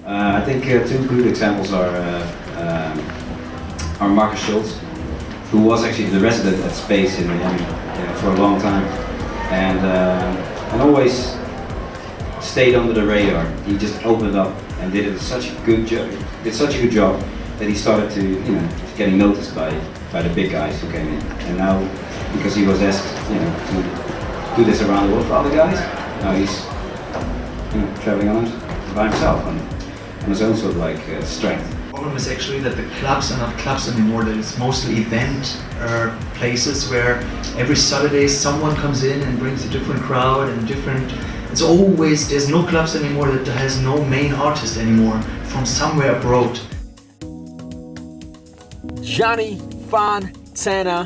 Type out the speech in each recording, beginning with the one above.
I think two good examples are Marcus Schultz, who was actually the resident at Space in Miami for a long time, and always stayed under the radar. He just opened up and did it such a good job. Did such a good job that he started to, getting noticed by the big guys who came in. And now, because he was asked, to do this around the world for other guys, now he's, traveling on by himself on his own sort of like strength. The problem is actually that the clubs are not clubs anymore. That it's mostly event places where every Saturday someone comes in and brings a different crowd and different. It's always, there's no clubs anymore that has no main artist anymore from somewhere abroad. Johnny Fontana,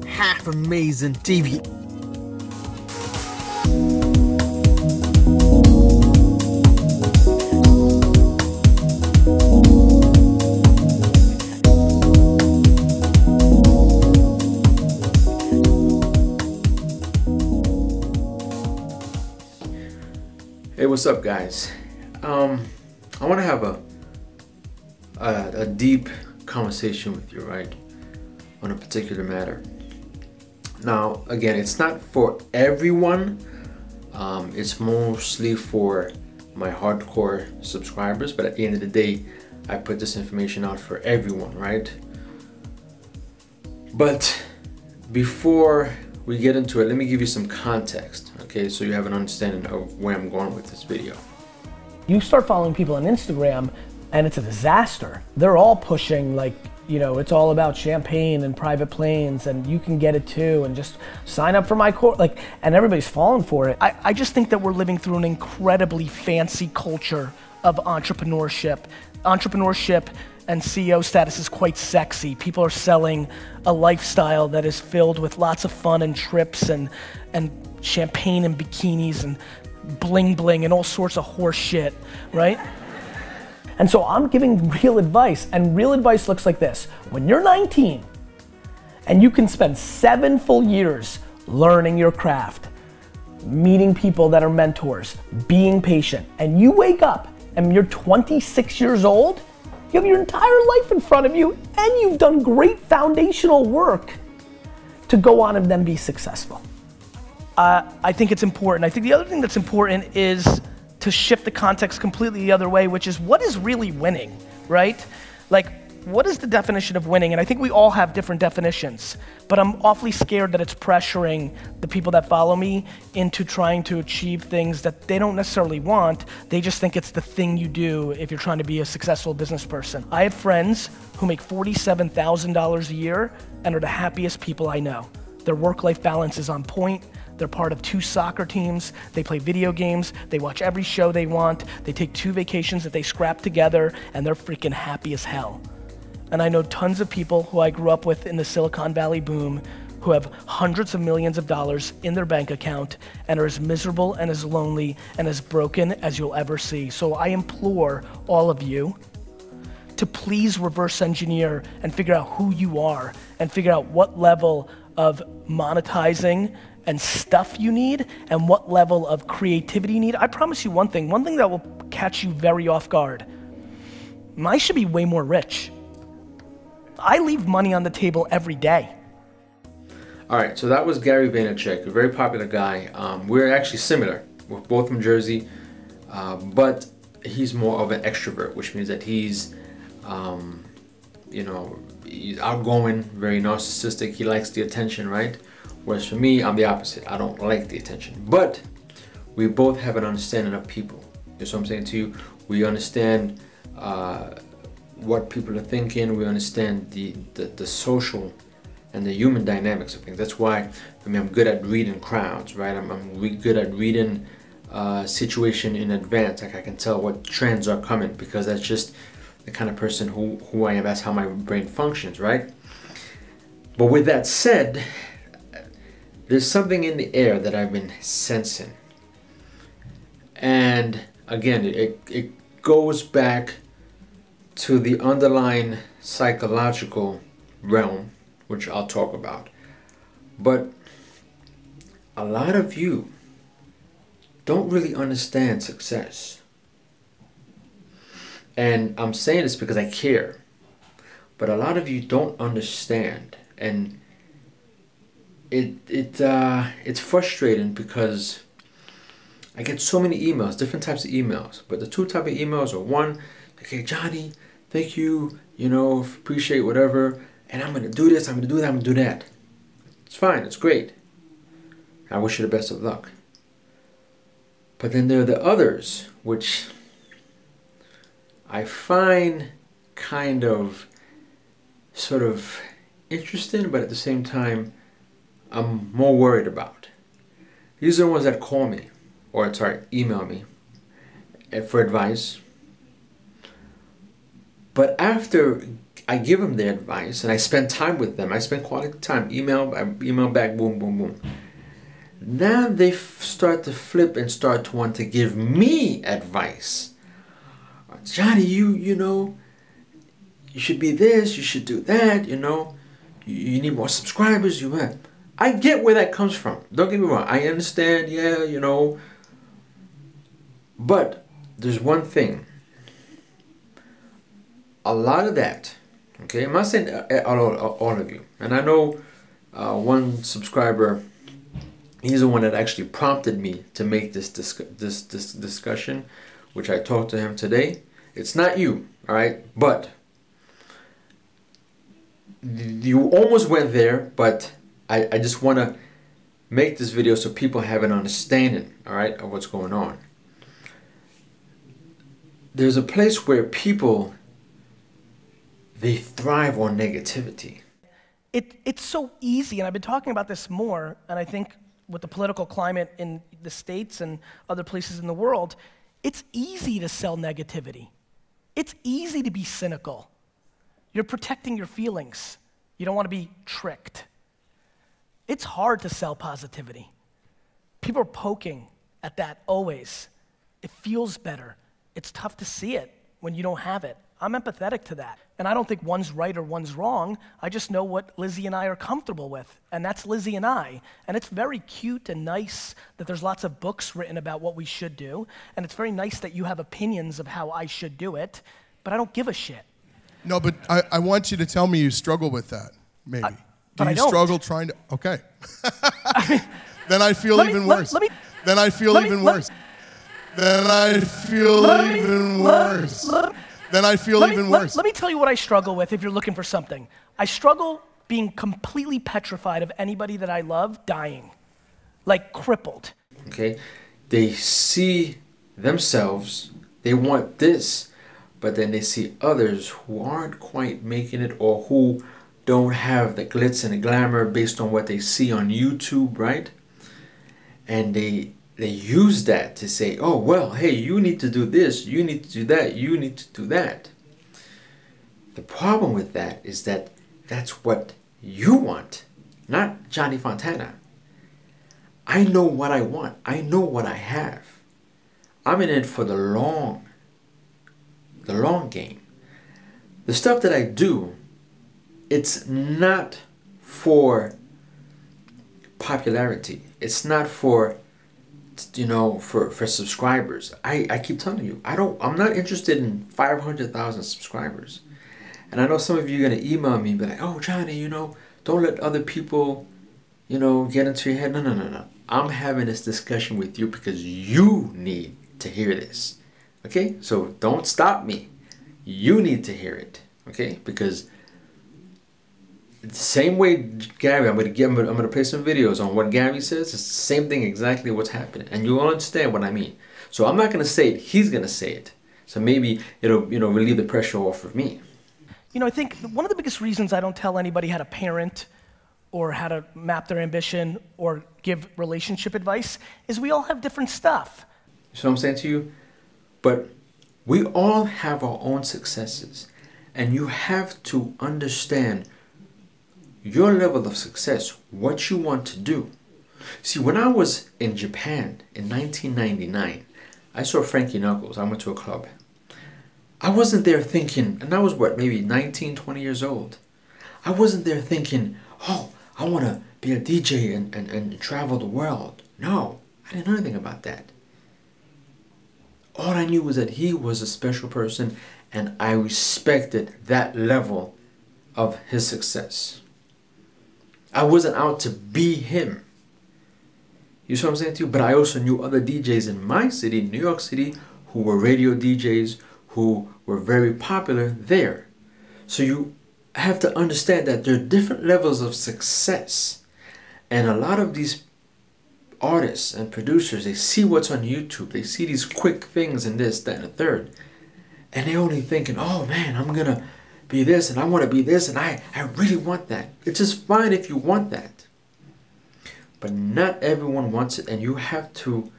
half amazing TV. Hey, what's up, guys? I want to have a deep conversation with you, right, on a particular matter. Now, again, it's not for everyone. It's mostly for my hardcore subscribers, but at the end of the day, I put this information out for everyone, right? But before we get into it, let me give you some context, okay, so you have an understanding of where I'm going with this video. You start following people on Instagram and it's a disaster. They're all pushing like, it's all about champagne and private planes and you can get it too and just sign up for my course, and everybody's falling for it. I just think that we're living through an incredibly fancy culture of entrepreneurship. Entrepreneurship and CEO status is quite sexy. People are selling a lifestyle that is filled with lots of fun and trips and champagne and bikinis and bling bling and all sorts of horse shit, right? And so I'm giving real advice, and real advice looks like this. When you're 19 and you can spend 7 full years learning your craft, meeting people that are mentors, being patient, and you wake up and you're 26 years old, you have your entire life in front of you and you've done great foundational work to go on and then be successful. I think it's important. I think the other thing that's important is to shift the context completely the other way, which is what is really winning, right? Like, what is the definition of winning? And I think we all have different definitions, but I'm awfully scared that it's pressuring the people that follow me into trying to achieve things that they don't necessarily want. They just think it's the thing you do if you're trying to be a successful business person. I have friends who make $47,000 a year and are the happiest people I know. Their work-life balance is on point. They're part of 2 soccer teams, they play video games, they watch every show they want, they take 2 vacations that they scrap together, and they're freaking happy as hell. And I know tons of people who I grew up with in the Silicon Valley boom who have hundreds of millions of dollars in their bank account and are as miserable and as lonely and as broken as you'll ever see. So I implore all of you to please reverse engineer and figure out who you are and figure out what level of monetizing and stuff you need and what level of creativity you need. I promise you one thing that will catch you very off guard. I should be way more rich. I leave money on the table every day. All right, so that was Gary Vaynerchuk, a very popular guy. We're actually similar. We're both from Jersey, but he's more of an extrovert, which means that he's, he's outgoing, very narcissistic. He likes the attention, right? Whereas for me, I'm the opposite. I don't like the attention. But we both have an understanding of people. You know what I'm saying to you? We understand what people are thinking. We understand the social and the human dynamics of things. That's why, I'm good at reading crowds, right? I'm really good at reading situation in advance. Like I can tell what trends are coming because that's just the kind of person who I am. That's how my brain functions, right? But with that said, there's something in the air that I've been sensing. And again, it goes back to the underlying psychological realm, which I'll talk about. But a lot of you don't really understand success. And I'm saying this because I care. But a lot of you don't understand. And it's frustrating because I get so many emails, different types of emails. But the two type of emails are, one, okay, Johnny, thank you, you know, appreciate whatever, and I'm gonna do this, I'm gonna do that, I'm gonna do that. It's fine, it's great. I wish you the best of luck. But then there are the others, which I find kind of sort of interesting, but at the same time, I'm more worried about. These are the ones that call me, or sorry, email me for advice. But after I give them their advice and I spend time with them, I spend quality time, email back, boom, boom, boom. Now they start to flip and start to want to give me advice. Johnny, you know, you should be this, you should do that, you know, you need more subscribers, I get where that comes from. Don't get me wrong, I understand, yeah, you know. But there's one thing. A lot of that, okay, I'm not saying all of you. And I know one subscriber, he's the one that actually prompted me to make this discussion, which I talked to him today. It's not you, all right? But you almost went there, but I just want to make this video so people have an understanding, all right, of what's going on. There's a place where people, they thrive on negativity. It's so easy, and I've been talking about this more, and I think with the political climate in the States and other places in the world, it's easy to sell negativity. It's easy to be cynical. You're protecting your feelings. You don't want to be tricked. It's hard to sell positivity. People are poking at that always. It feels better. It's tough to see it when you don't have it. I'm empathetic to that. And I don't think one's right or one's wrong. I just know what Lizzie and I are comfortable with. And that's Lizzie and I. And it's very cute and nice that there's lots of books written about what we should do. And it's very nice that you have opinions of how I should do it. But I don't give a shit. No, but I want you to tell me you struggle with that, maybe. But Do I you don't. struggle trying to, okay. Then I feel even worse. Then I feel even worse. Then I feel even worse. Then I feel even worse. Let me tell you what I struggle with if you're looking for something. I struggle being completely petrified of anybody that I love dying. Like crippled. Okay? They see themselves, they want this, but then they see others who aren't quite making it or who don't have the glitz and the glamour based on what they see on YouTube, right? And they use that to say, oh, well, hey, you need to do this, you need to do that, you need to do that. The problem with that is that that's what you want, not Johnny Fontana. I know what I want. I know what I have. I'm in it for the long game. The stuff that I do, it's not for popularity. It's not for, you know, for subscribers. I keep telling you, I'm not interested in 500,000 subscribers. And I know some of you are gonna email me and be like, oh, Johnny, you know, don't let other people, you know, get into your head. No. I'm having this discussion with you because you need to hear this. Okay? So don't stop me. You need to hear it. Okay? Because the same way Gary, I'm gonna play some videos on what Gary says. It's the same thing exactly what's happening, and you'll understand what I mean. So I'm not gonna say it. He's gonna say it. So maybe it'll, you know, relieve the pressure off of me. You know, I think one of the biggest reasons I don't tell anybody how to parent or how to map their ambition or give relationship advice is we all have different stuff. You know what I'm saying to you? But we all have our own successes, and you have to understand your level of success, what you want to do. See, when I was in Japan in 1999, I saw Frankie Knuckles. I went to a club. I wasn't there thinking, and I was what, maybe 19, 20 years old. I wasn't there thinking, oh, I want to be a DJ and travel the world. No, I didn't know anything about that. All I knew was that he was a special person, and I respected that level of his success. I wasn't out to be him. You see what I'm saying to you? But I also knew other DJs in my city, New York City, who were radio DJs, who were very popular there. So you have to understand that there are different levels of success. And a lot of these artists and producers, they see what's on YouTube. They see these quick things and this, that, and the third. And they're only thinking, oh man, I'm going to be this and I want to be this and I really want that. It's just fine if you want that. But not everyone wants it, and you have to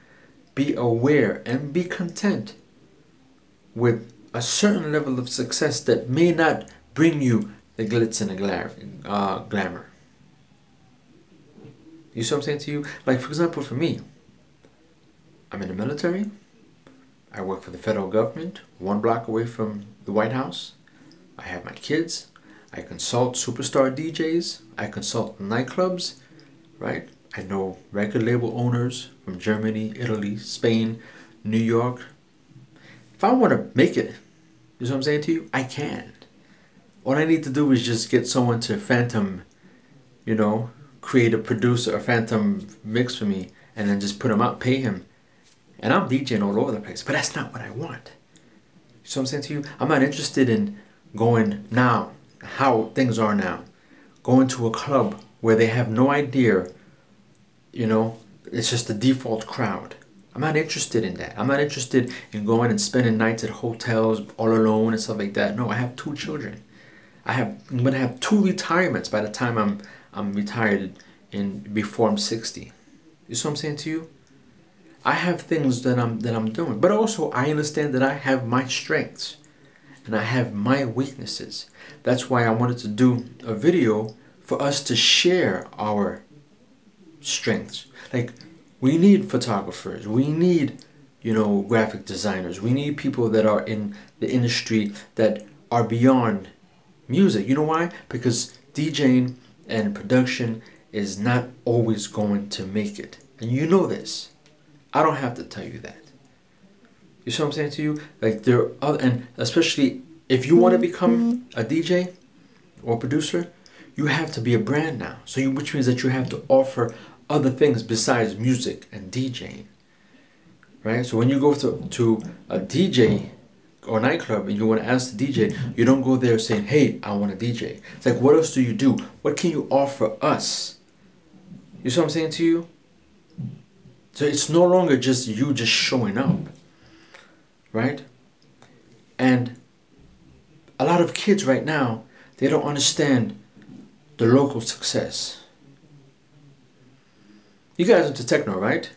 be aware and be content with a certain level of success that may not bring you the glitz and the glamour. You see what I'm saying to you? Like, for example, for me, I'm in the military. I work for the federal government, 1 block away from the White House. I have my kids. I consult superstar DJs. I consult nightclubs, right? I know record label owners from Germany, Italy, Spain, New York. If I want to make it, you know what I'm saying to you? I can. All I need to do is just get someone to phantom, you know, create a producer, a phantom mix for me, and then just put him out, pay him. And I'm DJing all over the place, but that's not what I want. You see what I'm saying to you? I'm not interested in going now, how things are now, going to a club where they have no idea, you know, it's just the default crowd. I'm not interested in that. I'm not interested in going and spending nights at hotels all alone and stuff like that. No, I have 2 children. I'm gonna have 2 retirements by the time I'm retired before I'm 60. You see what I'm saying to you? I have things that I'm doing, but also I understand that I have my strengths and I have my weaknesses. That's why I wanted to do a video for us to share our strengths. Like, we need photographers, we need, you know, graphic designers, we need people that are in the industry that are beyond music. You know why? Because DJing and production is not always going to make it, and you know this. I don't have to tell you that. You see what I'm saying to you? Like, there are other, and especially if you want to become a DJ or producer, you have to be a brand now. So which means that you have to offer other things besides music and DJing, right? So when you go to a DJ or nightclub and you want to ask the DJ, you don't go there saying, hey, I want a DJ. It's like, what else do you do? What can you offer us? You see what I'm saying to you? So it's no longer just you just showing up, right? And a lot of kids right now, they don't understand the local success. You guys into techno, right?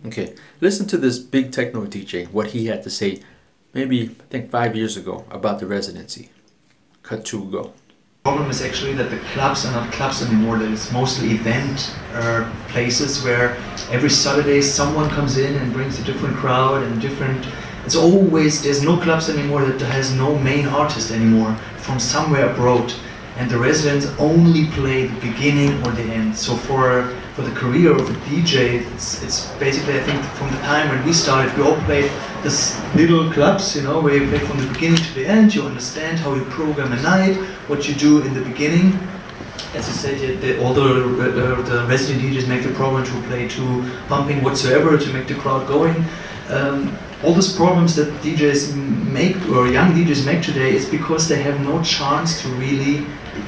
Okay, listen to this big techno DJ, what he had to say maybe, I think 5 years ago about the residency. Cut 2, go. The problem is actually that the clubs are not clubs anymore. That it's mostly event places where every Saturday someone comes in and brings a different crowd and different. It's always, there's no clubs anymore that has no main artist anymore from somewhere abroad, and the residents only play the beginning or the end. So for the career of a DJ, it's basically, I think, from the time when we started, we all played this little clubs, you know, where you play from the beginning to the end. You understand how you program a night, what you do in the beginning. As I said, all the resident DJs make the program to play too pumping whatsoever to make the crowd going. All these problems that DJs make, or young DJs make today, is because they have no chance to really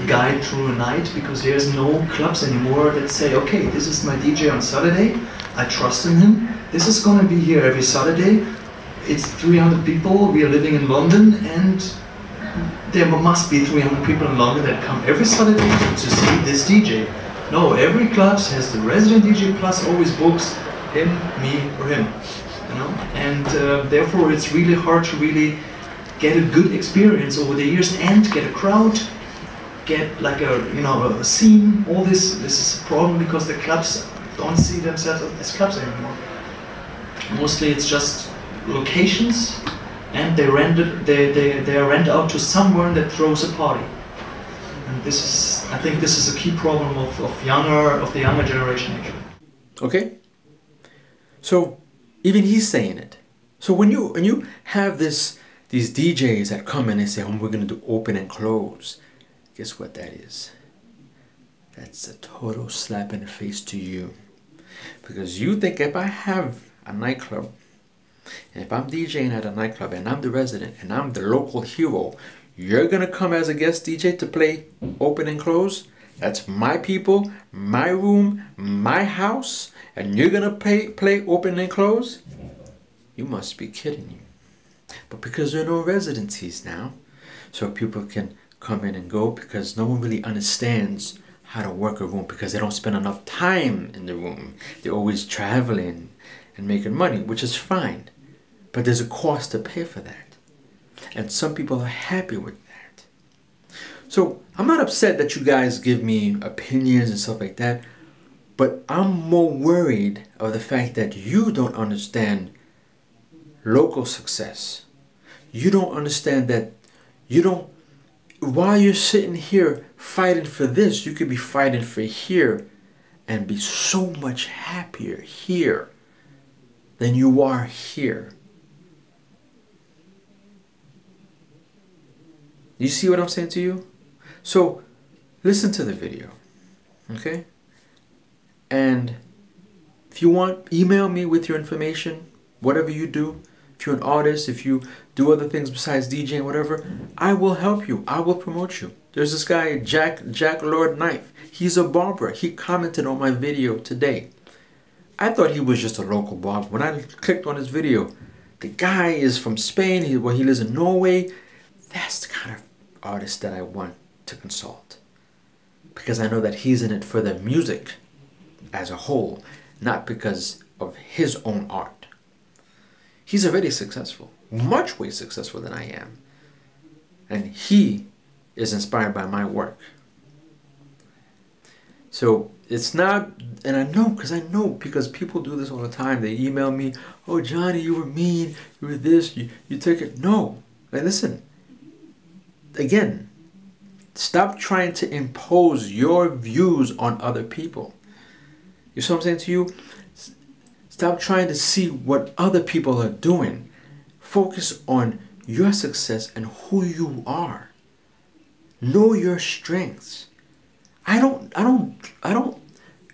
guide through a night, because there's no clubs anymore that say, okay, this is my DJ on Saturday, I trust in him, this is gonna be here every Saturday, it's 300 people, we are living in London, and there must be 300 people in London that come every Saturday to see this DJ. No, every club has the resident DJ plus always books him, me, or him. You know? And therefore it's really hard to really get a good experience over the years and get a crowd, get like a scene. All this is a problem because the clubs don't see themselves as clubs anymore. Mostly it's just locations, and they are rent out to someone that throws a party. And this is, I think, this is a key problem of the younger generation actually. Okay. So even he's saying it. So when you have these DJs that come in and say, oh, we're gonna do open and close, guess what that is? That's a total slap in the face to you. Because you think if I have a nightclub, and if I'm DJing at a nightclub and I'm the resident and I'm the local hero, you're gonna come as a guest DJ to play open and close? That's my people, my room, my house, and you're gonna play open and close? You must be kidding me. But because there are no residencies now, so people can come in and go, because no one really understands how to work a room, because they don't spend enough time in the room. They're always traveling and making money, which is fine. But there's a cost to pay for that. And some people are happy with that. So I'm not upset that you guys give me opinions and stuff like that, but I'm more worried of the fact that you don't understand local success. You don't understand that while you're sitting here fighting for this, you could be fighting for here and be so much happier here than you are here. You see what I'm saying to you? So listen to the video, okay? And if you want, email me with your information, whatever you do. If you're an artist, if you do other things besides DJing, whatever, I will help you. I will promote you. There's this guy, Jack Lord Knife. He's a barber. He commented on my video today. I thought he was just a local barber. When I clicked on his video, the guy is from Spain. He lives in Norway. That's the kind of artist that I want to consult, because I know that he's in it for the music as a whole, not because of his own art. He's already successful, much way successful than I am. And he is inspired by my work. So it's not, and I know because people do this all the time. They email me, oh Johnny, you were mean, you were this, you took it. No, like, listen, again, stop trying to impose your views on other people. You see what I'm saying to you? Stop trying to see what other people are doing. Focus on your success and who you are. Know your strengths. I don't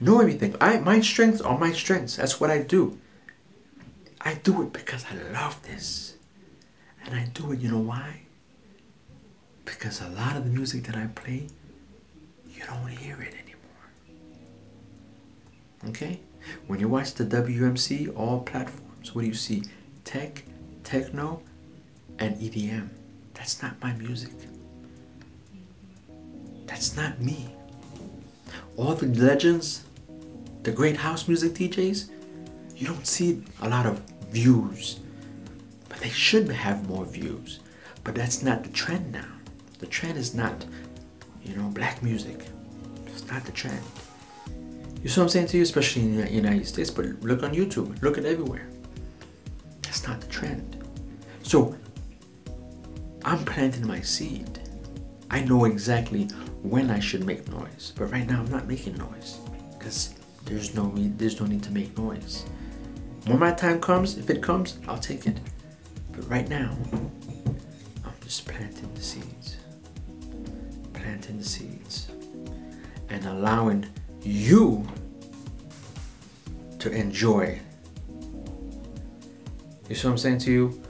know everything. My strengths are my strengths. That's what I do. I do it because I love this. And I do it, you know why? Because a lot of the music that I play, you don't hear it anymore. Okay? When you watch the WMC, all platforms, what do you see? Tech, techno, and EDM. That's not my music. That's not me. All the legends, the great house music DJs, you don't see a lot of views. But they should have more views. But that's not the trend now. The trend is not, black music. It's not the trend. You see what I'm saying to you? Especially in the United States, but look on YouTube, look at everywhere. That's not the trend. So, I'm planting my seed. I know exactly when I should make noise, but right now I'm not making noise because there's no need to make noise. When my time comes, if it comes, I'll take it. But right now, I'm just planting the seeds. Planting the seeds. And allowing you to enjoy. You see what I'm saying to you?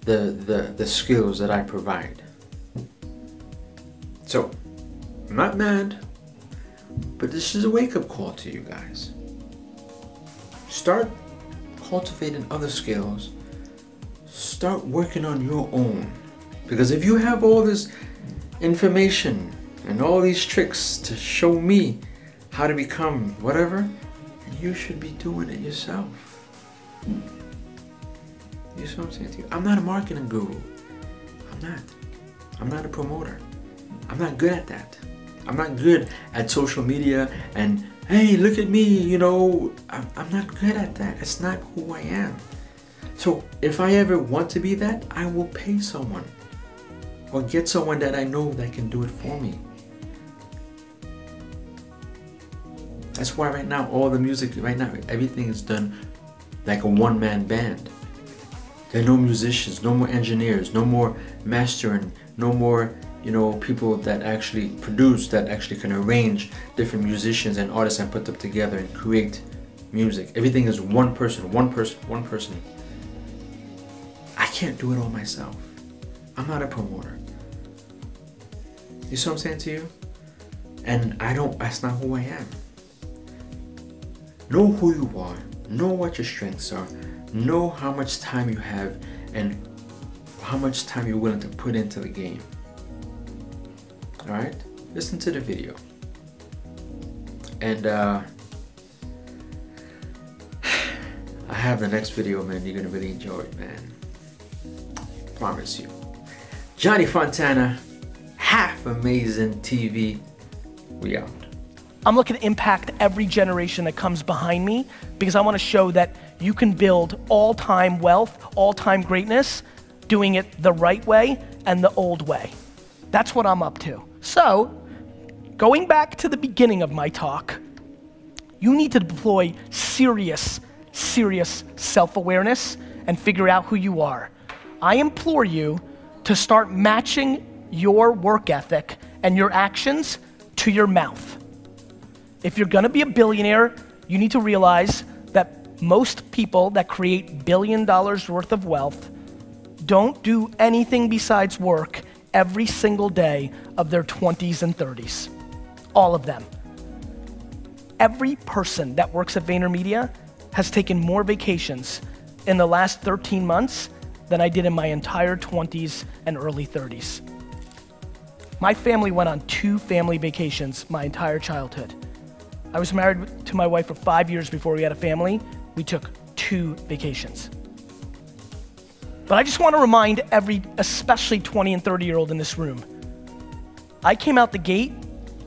The skills that I provide. So, I'm not mad, but this is a wake-up call to you guys. Start cultivating other skills. Start working on your own. Because if you have all this information and all these tricks to show me how to become whatever, you should be doing it yourself. You see what I'm saying to you? I'm not a marketing guru. I'm not a promoter. I'm not good at that. I'm not good at social media and, hey, look at me, I'm not good at that. It's not who I am. So if I ever want to be that, I will pay someone or get someone that I know that can do it for me. That's why right now, all the music, everything is done like a one-man band. There are no musicians, no more engineers, no more mastering, no more, you know, people that actually produce, that actually can arrange different musicians and artists and put them together and create music. Everything is one person, one person, one person. I can't do it all myself. I'm not a promoter. You see what I'm saying to you? And that's not who I am. Know who you are, know what your strengths are, know how much time you have and how much time you're willing to put into the game. Alright? Listen to the video. And I have the next video, man. You're gonna really enjoy it, man. Promise you. Johnny Fontana, Half Amazing TV. We out. I'm looking to impact every generation that comes behind me because I want to show that you can build all-time wealth, all-time greatness, doing it the right way and the old way. That's what I'm up to. So, going back to the beginning of my talk, you need to deploy serious self-awareness and figure out who you are. I implore you to start matching your work ethic and your actions to your mouth. If you're gonna be a billionaire, you need to realize that most people that create $1 billion worth of wealth don't do anything besides work every single day of their 20s and 30s. All of them. Every person that works at VaynerMedia has taken more vacations in the last 13 months than I did in my entire 20s and early 30s. My family went on 2 family vacations my entire childhood. I was married to my wife for 5 years before we had a family. We took 2 vacations. But I just want to remind especially 20 and 30-year-old in this room, I came out the gate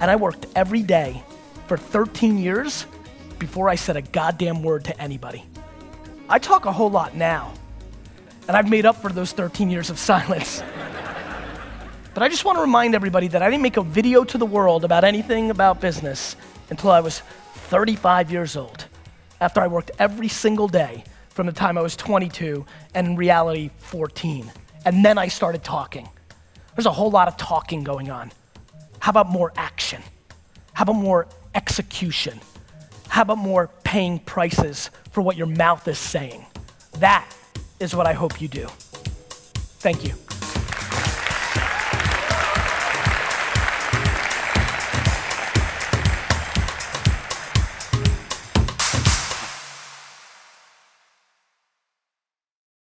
and I worked every day for 13 years before I said a goddamn word to anybody. I talk a whole lot now, and I've made up for those 13 years of silence. But I just want to remind everybody that I didn't make a video to the world about anything about business until I was 35 years old, after I worked every single day from the time I was 22 and in reality 14. And then I started talking. There's a whole lot of talking going on. How about more action? How about more execution? How about more paying prices for what your mouth is saying? That is what I hope you do. Thank you.